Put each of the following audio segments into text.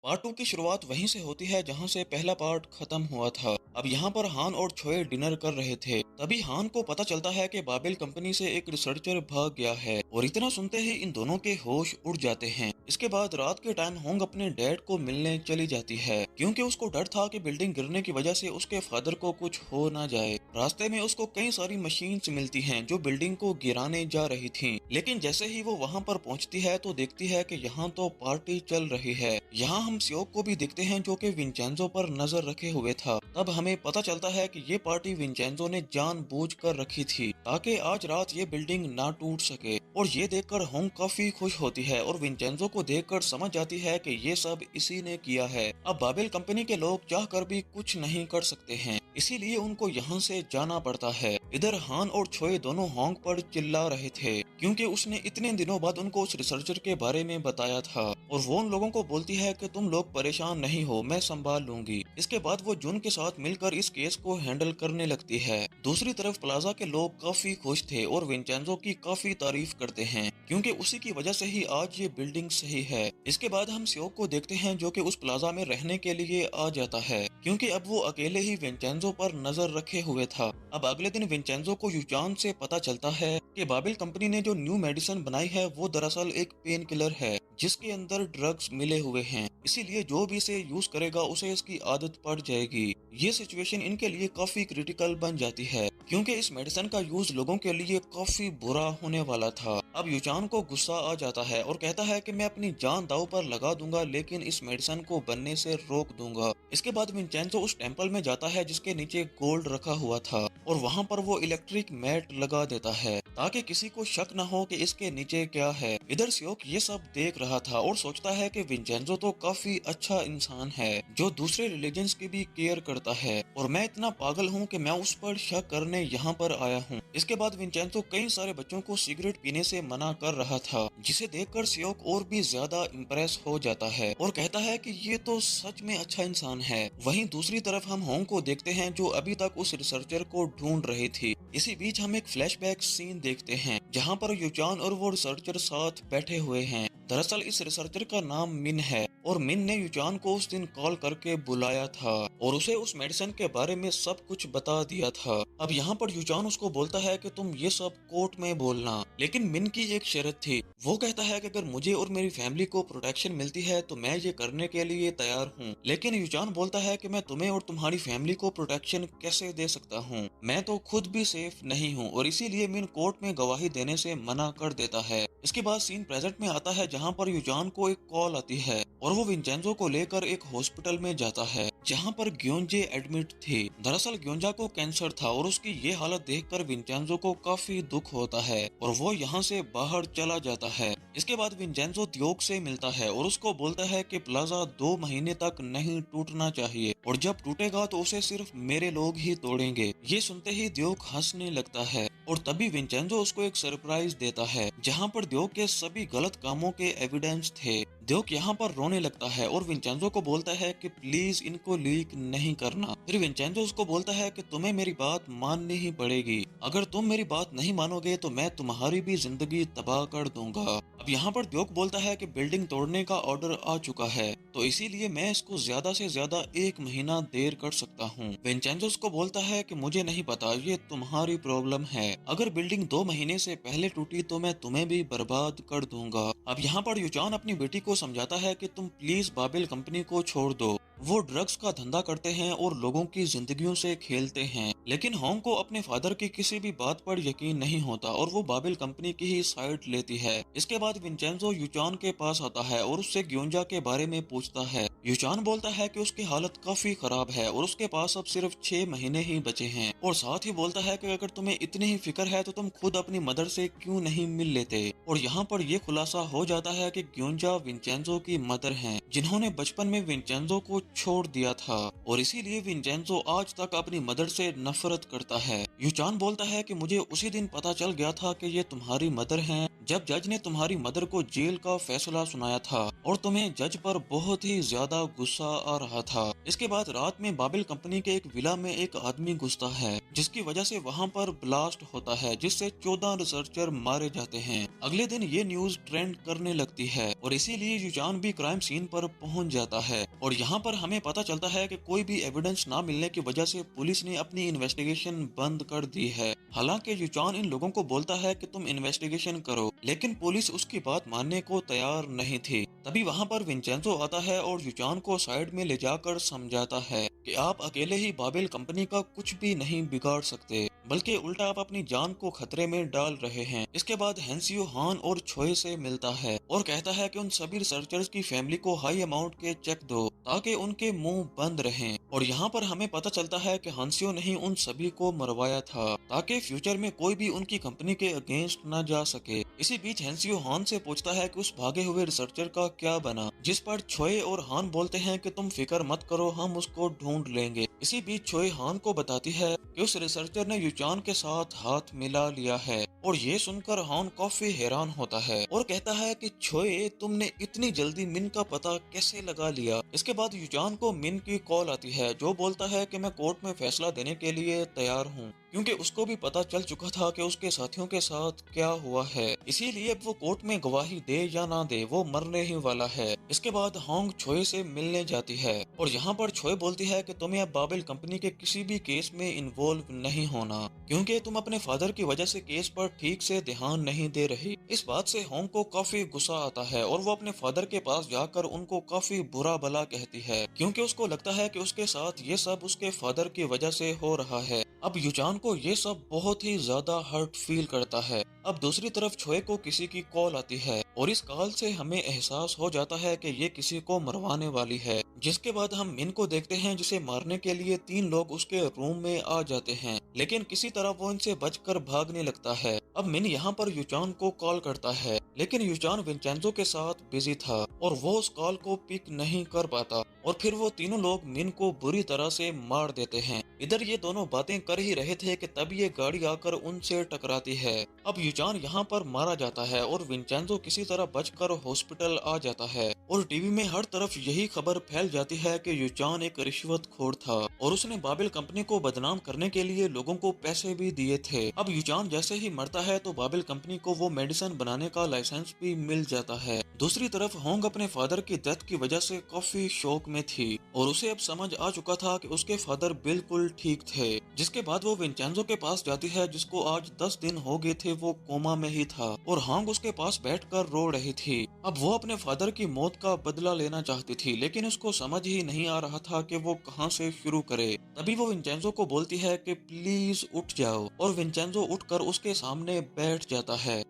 Part 2 की शुरुआत वहीं से होती है जहां से पहला पार्ट खत्म हुआ था। अब यहाँ पर हान और छोए डिनर कर रहे थे। तभी हान को पता चलता है कि बाबेल कंपनी से एक रिसर्चर भाग गया है और इतना सुनते ही इन दोनों के होश उड़ जाते हैं। इसके बाद रात के टाइम होंग अपने डैड को मिलने चली जाती है क्योंकि उसको डर था कि बिल्डिंग गिरने की वजह से उसके फादर को कुछ हो ना जाए। रास्ते में उसको कई सारी मशीन्स मिलती हैं जो बिल्डिंग को गिराने जा रही थीं। लेकिन जैसे ही वो वहाँ पर पहुँचती है तो देखती है कि यहाँ तो पार्टी चल रही है। यहाँ हम सियोक को भी देखते हैं जो कि विंचेंजो पर नजर रखे हुए था। तब हमें पता चलता है कि ये पार्टी विंचेंजो ने जानबूझ कर रखी थी ताकि आज रात ये बिल्डिंग ना टूट सके। और ये देखकर होंग काफी खुश होती है और विंचेंजो को देखकर समझ जाती है कि ये सब इसी ने किया है। अब बाबेल कंपनी के लोग चाह कर भी कुछ नहीं कर सकते हैं, इसीलिए उनको यहाँ से जाना पड़ता है। इधर हान और छोए दोनों होंग पर चिल्ला रहे थे क्योंकि उसने इतने दिनों बाद उनको उस रिसर्चर के बारे में बताया था और वो उन लोगों को बोलती है कि तुम लोग परेशान नहीं हो, मैं संभाल लूंगी। इसके बाद वो जुन के साथ मिलकर इस केस को हैंडल करने लगती है। दूसरी तरफ प्लाजा के लोग काफी खुश थे और विंचेंजो की काफी तारीफ करते हैं क्योंकि उसी की वजह से ही आज ये बिल्डिंग सही है। इसके बाद हम सियोक को देखते हैं जो कि उस प्लाजा में रहने के लिए आ जाता है क्योंकि अब वो अकेले ही विंचेंजो पर नजर रखे हुए था। अब अगले दिन विंचेंजो को यूचान से पता चलता है कि बाबेल कंपनी ने जो न्यू मेडिसिन बनाई है वो दरअसल एक पेन किलर है जिसके अंदर ड्रग्स मिले हुए हैं, इसीलिए जो भी इसे यूज करेगा उसे इसकी आदत पड़ जाएगी। ये सिचुएशन इनके लिए काफी क्रिटिकल बन जाती है क्योंकि इस मेडिसिन का यूज लोगों के लिए काफी बुरा होने वाला था। अब यूचान को गुस्सा आ जाता है और कहता है कि मैं अपनी जान दांव पर लगा दूंगा लेकिन इस मेडिसिन को बनने से रोक दूंगा। इसके बाद विंचेंजो उस टेंपल में जाता है जिसके नीचे गोल्ड रखा हुआ था और वहाँ पर वो इलेक्ट्रिक मैट लगा देता है ताकि किसी को शक न हो कि इसके नीचे क्या है। इधर सियोक ये सब देख रहा था और सोचता है कि विंचेंजो तो काफी अच्छा इंसान है जो दूसरे रिलीजन्स की भी केयर करता है और मैं इतना पागल हूँ कि मैं उस पर शक करने यहाँ पर आया हूँ। इसके बाद विंचेंजो कई सारे बच्चों को सिगरेट पीने से मना कर रहा था जिसे देखकर सियोक और भी ज्यादा इम्प्रेस हो जाता है और कहता है कि ये तो सच में अच्छा इंसान है। वहीं दूसरी तरफ हम होंग को देखते हैं जो अभी तक उस रिसर्चर को ढूंढ रही थी। इसी बीच हम एक फ्लैशबैक सीन देखते हैं जहाँ पर यूचान और वो रिसर्चर साथ बैठे हुए हैं। दरअसल इस रिसर्चर का नाम मिन है और मिन ने यूचान को उस दिन कॉल करके बुलाया था और उसे उस मेडिसिन के बारे में सब कुछ बता दिया था। अब यहाँ पर यूचान उसको बोलता है कि तुम ये सब कोर्ट में बोलना, लेकिन मिन की एक शर्त थी। वो कहता है कि अगर मुझे और मेरी फैमिली को प्रोटेक्शन मिलती है तो मैं ये करने के लिए तैयार हूँ। लेकिन यूचान बोलता है कि मैं तुम्हें और तुम्हारी फैमिली को प्रोटेक्शन कैसे दे सकता हूँ, मैं तो खुद भी सेफ नहीं हूँ और इसीलिए मिन कोर्ट में गवाही देने से मना कर देता है। इसके बाद सीन प्रेजेंट में आता है जहाँ पर यूचान को एक कॉल आती है और वो विंचेंजो को लेकर एक हॉस्पिटल में जाता है जहाँ पर ग्योंजे एडमिट थी। दरअसल ग्योंजा को कैंसर था और उसकी ये हालत देखकर विंचेंजो को काफी दुख होता है और वो यहाँ से बाहर चला जाता है। इसके बाद विंचेंजो दियोक से मिलता है और उसको बोलता है कि प्लाजा 2 महीने तक नहीं टूटना चाहिए और जब टूटेगा तो उसे सिर्फ मेरे लोग ही तोड़ेंगे। ये सुनते ही दियोक हंसने लगता है और तभी विंचेंजो उसको एक सरप्राइज देता है जहाँ पर दियोक के सभी गलत कामों के एविडेंस थे। दियोक यहाँ पर रोने लगता है और विंचेंजो को बोलता है कि प्लीज इनको लीक नहीं करना। फिर विंचेंजो उसको बोलता है कि तुम्हें मेरी बात माननी ही पड़ेगी, अगर तुम मेरी बात नहीं मानोगे तो मैं तुम्हारी भी जिंदगी तबाह कर दूंगा। अब यहाँ पर दियोक बोलता है कि बिल्डिंग तोड़ने का ऑर्डर आ चुका है तो इसीलिए मैं इसको ज्यादा से ज्यादा 1 महीना देर कर सकता हूँ। विंचेंजो उसको बोलता है कि मुझे नहीं पता, ये तुम्हारी प्रॉब्लम है, अगर बिल्डिंग 2 महीने से पहले टूटी तो मैं तुम्हें भी बर्बाद कर दूंगा। अब यहाँ पर यूचान अपनी बेटी को समझाता है कि तुम प्लीज बाबेल कंपनी को छोड़ दो, वो ड्रग्स का धंधा करते हैं और लोगों की जिंदगियों से खेलते हैं। लेकिन होंग को अपने फादर की किसी भी बात पर यकीन नहीं होता और वो बाबेल कंपनी की ही साइड लेती है। इसके बाद विंचेंजो यूचान के पास आता है और उससे ग्योंजा के बारे में पूछता है। यूचान बोलता है कि उसकी हालत काफी खराब है और उसके पास अब सिर्फ 6 महीने ही बचे हैं और साथ ही बोलता है कि अगर तुम्हें इतनी ही फिक्र है तो तुम खुद अपनी मदर से क्यों नहीं मिल लेते। और यहाँ पर यह खुलासा हो जाता है कि ग्योंजा विंचेंजो की मदर हैं जिन्होंने बचपन में विंचेंजो को छोड़ दिया था और इसीलिए विंचेंजो आज तक अपनी मदर से नफरत करता है। यूचान बोलता है कि मुझे उसी दिन पता चल गया था कि ये तुम्हारी मदर हैं, जब जज ने तुम्हारी मदर को जेल का फैसला सुनाया था और तुम्हें जज पर बहुत ही ज्यादा गुस्सा आ रहा था। इसके बाद रात में बाबिल कंपनी के एक विला में एक आदमी घुसता है, जिसकी वजह से वहां पर ब्लास्ट होता है, जिससे 14 रिसर्चर मारे जाते हैं। अगले दिन ये न्यूज ट्रेंड करने लगती है और इसीलिए यूचान भी क्राइम सीन पर पहुंच जाता है और यहाँ पर हमें पता चलता है कि कोई भी एविडेंस ना मिलने की वजह से पुलिस ने अपनी इन्वेस्टिगेशन बंद कर दी है। हालांकि यूचान इन लोगों को बोलता है कि तुम इन्वेस्टिगेशन करो, लेकिन पुलिस उसकी बात मानने को तैयार नहीं थी। तभी वहाँ पर विंचेंजो आता है और यूचान को साइड में ले जाकर समझाता है कि आप अकेले ही बाबिल कंपनी का कुछ भी नहीं बिगाड़ सकते, बल्कि उल्टा आप अपनी जान को खतरे में डाल रहे हैं। इसके बाद हेंसियो हान और छोए से मिलता है और कहता है कि उन सभी रिसर्चर्स की फैमिली को हाई अमाउंट के चेक दो ताकि उनके मुंह बंद रहें। और यहाँ पर हमें पता चलता है कि हांसियो ने ही उन सभी को मरवाया था ताकि फ्यूचर में कोई भी उनकी कंपनी के अगेंस्ट न जा सके। इसी बीच हेंसियो हान से पूछता है कि उस भागे हुए रिसर्चर का क्या बना, जिस पर छोए और हान बोलते हैं कि तुम फिक्र मत करो, हम उसको ढूंढ लेंगे। इसी बीच छोए हान को बताती है कि उस रिसर्चर ने यूचान के साथ हाथ मिला लिया है और ये सुनकर हान काफी हैरान होता है और कहता है कि छोए, तुमने इतनी जल्दी मिन का पता कैसे लगा लिया। इसके बाद यूचान को मिन की कॉल आती है जो बोलता है कि मैं कोर्ट में फैसला देने के लिए तैयार हूँ, क्योंकि उसको भी पता चल चुका था कि उसके साथियों के साथ क्या हुआ है। इसीलिए अब वो कोर्ट में गवाही दे या ना दे, वो मरने ही वाला है। इसके बाद होंग छोए से मिलने जाती है और यहाँ पर छोए बोलती है कि तुम्हें अब बाबिल कंपनी के किसी भी केस में इन्वॉल्व नहीं होना, क्योंकि तुम अपने फादर की वजह से केस पर ठीक से ध्यान नहीं दे रही। इस बात से होंग को काफी गुस्सा आता है और वो अपने फादर के पास जाकर उनको काफी बुरा भला कहती है, क्योंकि उसको लगता है कि उसके साथ ये सब उसके फादर की वजह से हो रहा है। अब यूचान को ये सब बहुत ही ज्यादा हर्ट फील करता है। अब दूसरी तरफ छोए को किसी की कॉल आती है और इस कॉल से हमें एहसास हो जाता है कि ये किसी को मरवाने वाली है। जिसके बाद हम मिन को देखते हैं, जिसे मारने के लिए 3 लोग उसके रूम में आ जाते हैं, लेकिन किसी तरह वो इनसे बचकर भागने लगता है। अब मिन यहाँ पर यूचान को कॉल करता है, लेकिन यूचान विंचेंजो के साथ बिजी था और वो उस कॉल को पिक नहीं कर पाता और फिर वो तीनों लोग मिन को बुरी तरह से मार देते हैं। इधर ये दोनों बातें कर ही रहे थे कि तब ये गाड़ी आकर उनसे टकराती है। अब यूचान यहाँ पर मारा जाता है और विंचेंजो किसी तरह बचकर हॉस्पिटल आ जाता है और टीवी में हर तरफ यही खबर फैल जाती है कि यूचान एक रिश्वतखोर था और उसने बाबिल कंपनी को बदनाम करने के लिए लोगों को पैसे भी दिए थे। अब यूचान जैसे ही मरता है तो बाबिल कंपनी को वो मेडिसिन बनाने का लाइसेंस भी मिल जाता है। दूसरी तरफ होंग अपने फादर की डेथ की वजह से काफी शौक में थी और उसे अब समझ आ चुका था कि उसके फादर बिल्कुल ठीक थे। जिसके बाद वो विंचेंजो के पास जाती है, जिसको आज 10 दिन हो गए थे वो कोमा में ही था और होंग उसके पास बैठकर रो रही थी। अब वो अपने फादर की मौत का बदला लेना चाहती थी, लेकिन उसको समझ ही नहीं आ रहा था कि वो कहां से शुरू करे। तभी वो विंचेंजो को बोलती है कि प्लीज उठ जाओ और विंचेंजो उठकर उसके सामने बैठ जाता है।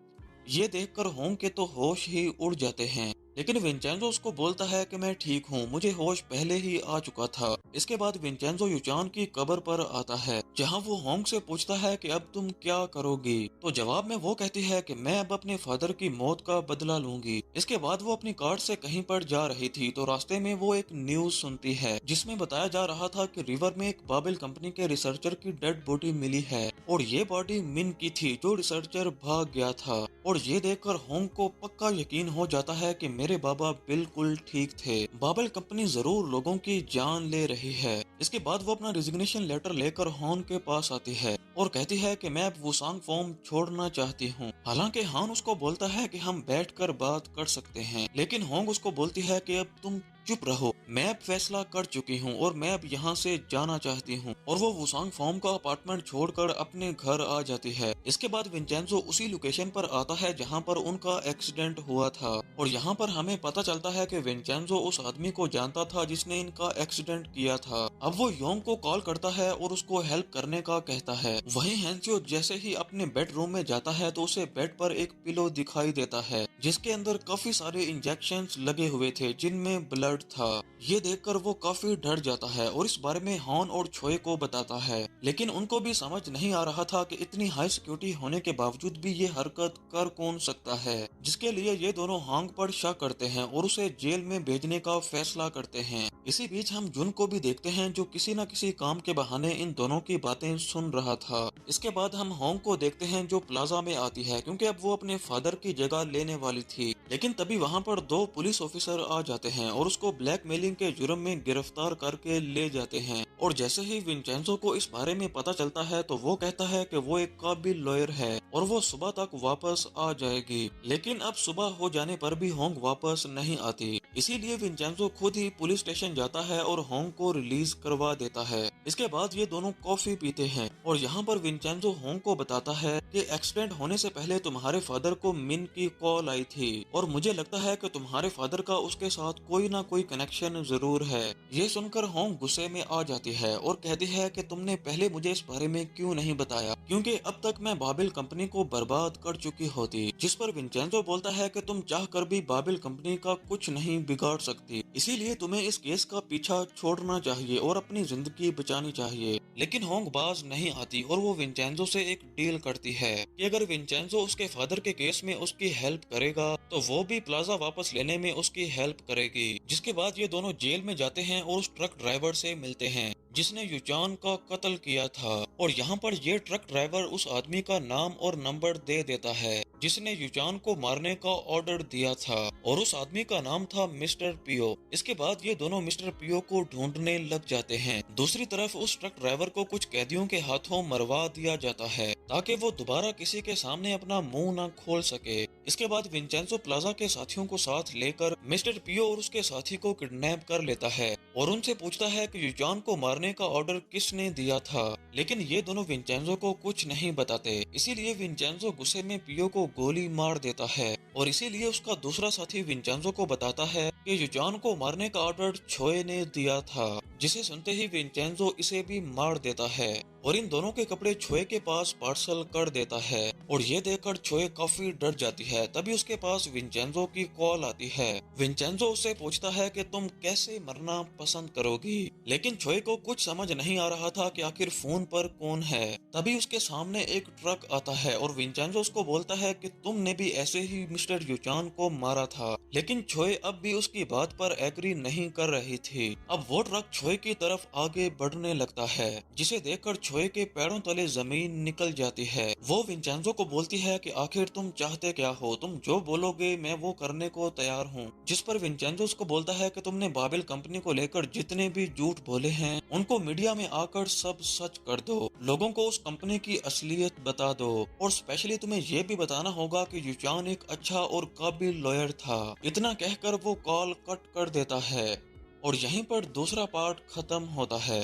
ये देखकर होंग के तो होश ही उड़ जाते हैं, लेकिन विंचेंजो उसको बोलता है कि मैं ठीक हूँ, मुझे होश पहले ही आ चुका था। इसके बाद विंचेंजो यूचान की कब्र पर आता है, जहाँ वो होंग से पूछता है कि अब तुम क्या करोगी। तो जवाब में वो कहती है कि मैं अब अपने फादर की मौत का बदला लूंगी। इसके बाद वो अपनी कार से कहीं पर जा रही थी तो रास्ते में वो एक न्यूज सुनती है, जिसमें बताया जा रहा था कि रिवर में एक बाबिल कंपनी के रिसर्चर की डेड बॉडी मिली है और ये बॉडी मिन की थी, जो रिसर्चर भाग गया था। और ये देखकर होंग को पक्का यकीन हो जाता है कि मेरे बाबा बिल्कुल ठीक थे, बाबिल कंपनी जरूर लोगों की जान ले रही है। इसके बाद वो अपना रिजिग्नेशन लेटर लेकर हान के पास आती है और कहती है कि मैं अब वुसांग फॉर्म छोड़ना चाहती हूँ। हालांकि हान उसको बोलता है कि हम बैठकर बात कर सकते हैं, लेकिन होंग उसको बोलती है कि अब तुम चुप रहो, मैं अब फैसला कर चुकी हूँ और मैं अब यहाँ से जाना चाहती हूँ। और वो वुसांग फॉर्म का अपार्टमेंट छोड़कर अपने घर आ जाती है। इसके बाद विंचेंजो उसी लोकेशन पर आता है जहाँ पर उनका एक्सीडेंट हुआ था और यहाँ पर हमें पता चलता है कि विंचेंजो उस आदमी को जानता था जिसने इनका एक्सीडेंट किया था। अब वो योंग को कॉल करता है और उसको हेल्प करने का कहता है। वहीं हेंसियो जैसे ही अपने बेडरूम में जाता है तो उसे बेड पर एक पिलो दिखाई देता है, जिसके अंदर काफी सारे इंजेक्शंस लगे हुए थे जिनमें ब्लड गार्ड था। ये देखकर वो काफी डर जाता है और इस बारे में हान और छोए को बताता है, लेकिन उनको भी समझ नहीं आ रहा था कि इतनी हाई सिक्योरिटी होने के बावजूद भी ये हरकत कर कौन सकता है, जिसके लिए ये दोनों हांग पर शक करते हैं और उसे जेल में भेजने का फैसला करते हैं। इसी बीच हम जुन को भी देखते हैं जो किसी न किसी काम के बहाने इन दोनों की बातें सुन रहा था। इसके बाद हम होंग को देखते हैं जो प्लाजा में आती है क्योंकि अब वो अपने फादर की जगह लेने वाली थी, लेकिन तभी वहाँ पर दो पुलिस ऑफिसर आ जाते हैं और उसको ब्लैकमेलिंग के जुर्म में गिरफ्तार करके ले जाते हैं। और जैसे ही विंचेंजो को इस बारे में पता चलता है तो वो कहता है कि वो एक काबिल लॉयर है और वो सुबह तक वापस आ जाएगी, लेकिन अब सुबह हो जाने पर भी होंग वापस नहीं आती। इसीलिए विंचेंजो खुद ही पुलिस स्टेशन जाता है और होंग को रिलीज करवा देता है। इसके बाद ये दोनों कॉफी पीते हैं और यहाँ पर विंचेंजो होंग को बताता है कि एक्सीडेंट होने से पहले तुम्हारे फादर को मिन की कॉल आई थी और मुझे लगता है कि तुम्हारे फादर का उसके साथ कोई ना कोई कनेक्शन जरूर है। ये सुनकर होंग गुस्से में आ जाती है और कहती है कि तुमने पहले मुझे इस बारे में क्यों नहीं बताया, क्योंकि अब तक मैं बाबिल कंपनी को बर्बाद कर चुकी होती। जिस पर विंचेंजो बोलता है कि तुम चाह कर भी बाबिल कंपनी का कुछ नहीं बिगाड़ सकती, इसीलिए तुम्हें इस केस का पीछा छोड़ना चाहिए और अपनी जिंदगी बचानी चाहिए। लेकिन होंग बाज नहीं आती और वो विंचेंजो से एक डील करती है कि अगर विंचेंजो उसके फादर के केस में उसकी हेल्प करेगा तो वो भी प्लाजा वापस लेने में उसकी हेल्प करेगी। जिसके बाद ये दोनों जेल में जाते हैं और उस ट्रक ड्राइवर से मिलते हैं जिसने युचान का कत्ल किया था। और यहाँ पर ये ट्रक ड्राइवर उस आदमी का नाम और नंबर दे देता है जिसने युचान को मारने का ऑर्डर दिया था और उस आदमी का नाम था मिस्टर पियो। इसके बाद ये दोनों मिस्टर पियो को ढूंढने लग जाते हैं। दूसरी तरफ उस ट्रक ड्राइवर को कुछ कैदियों के हाथों मरवा दिया जाता है ताकि वो दोबारा किसी के सामने अपना मुंह न खोल सके। इसके बाद विंचेंजो प्लाजा के साथियों को साथ लेकर मिस्टर पियो और उसके साथी को किडनैप कर लेता है और उनसे पूछता है कि युचान को मारने का ऑर्डर किसने दिया था, लेकिन ये दोनों विंचेंजो को कुछ नहीं बताते। इसीलिए विंचेंजो गुस्से में पियो को गोली मार देता है और इसीलिए उसका दूसरा साथी विंचेंजो को बताता है कि युचान को मारने का ऑर्डर छोए ने दिया था, जिसे सुनते ही विंचेंजो इसे भी मार देता है और इन दोनों के कपड़े छोए के पास पार्सल कर देता है। और ये देखकर छोए काफी डर जाती है। तभी उसके पास विंचेंजो की कॉल आती है। विंचेंजो उससे पूछता है कि तुम कैसे मरना पसंद करोगी, लेकिन छोए को कुछ समझ नहीं आ रहा था कि आखिर फोन पर कौन है। तभी उसके सामने एक ट्रक आता है और विंचेंजो उसको बोलता है कि तुमने भी ऐसे ही मिस्टर युचान को मारा था, लेकिन छोए अब भी उसकी बात पर एग्री नहीं कर रही थी। अब वो ट्रक छोए की तरफ आगे बढ़ने लगता है, जिसे देखकर छोए के पैरों तले जमीन निकल जाती है। वो विंचेंजो को बोलती है कि आखिर तुम चाहते क्या हो, तुम जो बोलोगे मैं वो करने को तैयार हूँ। जिस पर विंचेंजो उसको बोलता है कि तुमने बाबिल कंपनी को लेकर जितने भी झूठ बोले हैं उनको मीडिया में आकर सब सच कर दो, लोगों को उस कंपनी की असलियत बता दो और स्पेशली तुम्हें ये भी बताना होगा कि युचान एक अच्छा और काबिल लॉयर था। इतना कहकर वो कॉल कट कर देता है और यहीं पर दूसरा पार्ट खत्म होता है।